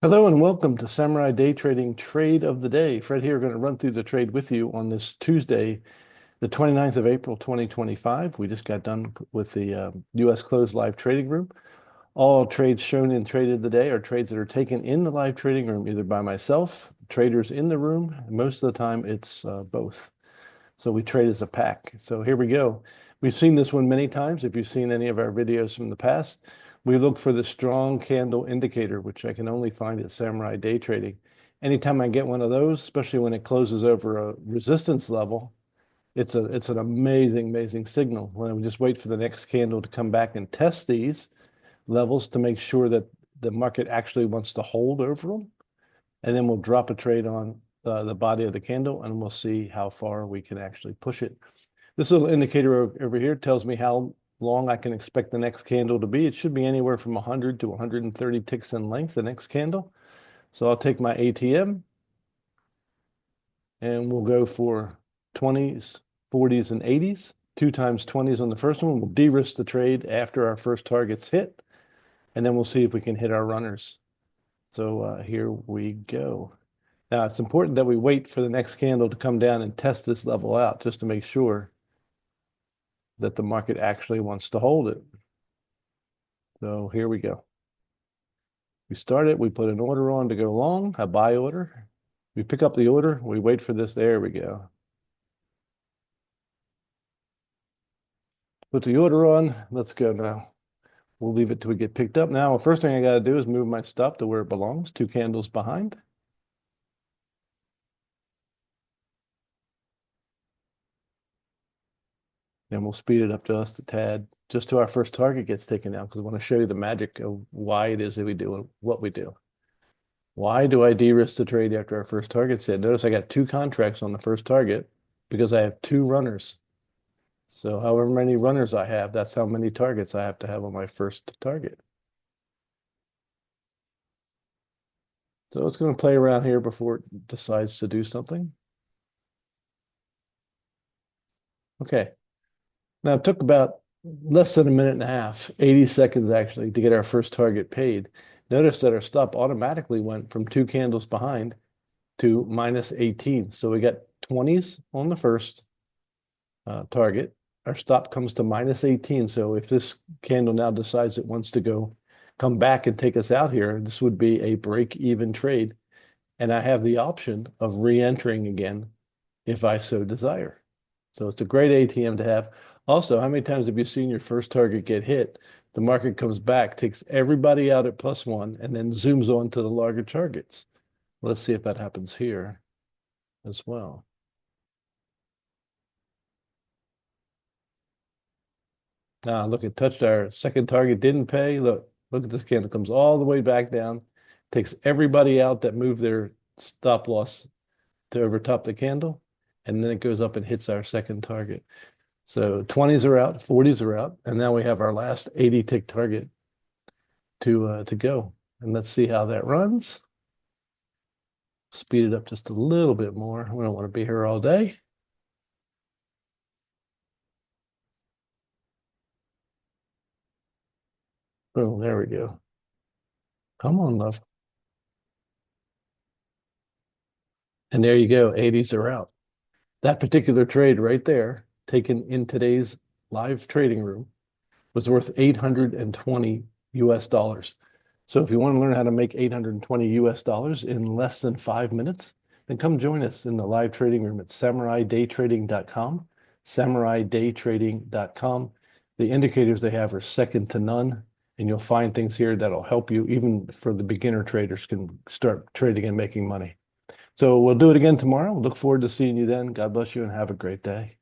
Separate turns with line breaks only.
Hello and welcome to Samurai Day Trading Trade of the Day. Fred here, going to run through the trade with you on this Tuesday, the 29th of April, 2025. We just got done with the U.S. closed live trading room. All trades shown in Trade of the Day are trades that are taken in the live trading room, either by myself, traders in the room. Most of the time, it's both. So we trade as a pack. So here we go. We've seen this one many times. If you've seen any of our videos from the past, we look for the strong candle indicator, which I can only find at Samurai Day Trading. Anytime I get one of those, especially when it closes over a resistance level, it's an amazing signal. When we just wait for the next candle to come back and test these levels to make sure that the market actually wants to hold over them, and then we'll drop a trade on the body of the candle, and we'll see how far we can actually push it. This little indicator over here tells me how long I can expect the next candle to be. It should be anywhere from 100 to 130 ticks in length, the next candle. So I'll take my ATM and we'll go for 20s, 40s, and 80s. 2 times 20s on the first one. We'll de-risk the trade after our first target's hit, and then we'll see if we can hit our runners. So here we go. Now, it's important that we wait for the next candle to come down and test this level out just to make sure that the market actually wants to hold it. So here we go. We start it, we put an order on to go long, a buy order. We pick up the order, we wait for this, there we go. Put the order on, let's go now. We'll leave it till we get picked up. Now, the first thing I got to do is move my stop to where it belongs, 2 candles behind. And we'll speed it up just a tad, just till our first target gets taken down, because I want to show you the magic of why it is that we do what we do. Why do I de-risk the trade after our first target's hit? Notice I got 2 contracts on the first target because I have 2 runners. So however many runners I have, that's how many targets I have to have on my first target. So it's going to play around here before it decides to do something. Okay. Now, it took about less than a minute and a half, 80 seconds actually, to get our first target paid. Notice that our stop automatically went from 2 candles behind to minus 18. So we got 20s on the first target. Our stop comes to minus 18. So if this candle now decides it wants to come back and take us out here, this would be a break-even trade. And I have the option of re-entering again if I so desire. So it's a great ATM to have. Also, how many times have you seen your first target get hit? The market comes back, takes everybody out at +1, and then zooms on to the larger targets. Let's see if that happens here as well. Now, look, it touched our second target, didn't pay. Look at this candle, comes all the way back down, takes everybody out that moved their stop loss to overtop the candle, and then it goes up and hits our second target. So 20s are out, 40s are out, and now we have our last 80 tick target to go. And let's see how that runs. Speed it up just a little bit more. We don't want to be here all day. Boom, there we go. Come on, love. And there you go, 80s are out. That particular trade right there, taken in today's live trading room, was worth 820 US dollars. So if you want to learn how to make 820 US dollars in less than 5 minutes, then come join us in the live trading room at samuraidaytrading.com, samuraidaytrading.com. The indicators they have are second to none, and you'll find things here that'll help you, even for the beginner traders can start trading and making money. So we'll do it again tomorrow. Look forward to seeing you then. God bless you and have a great day.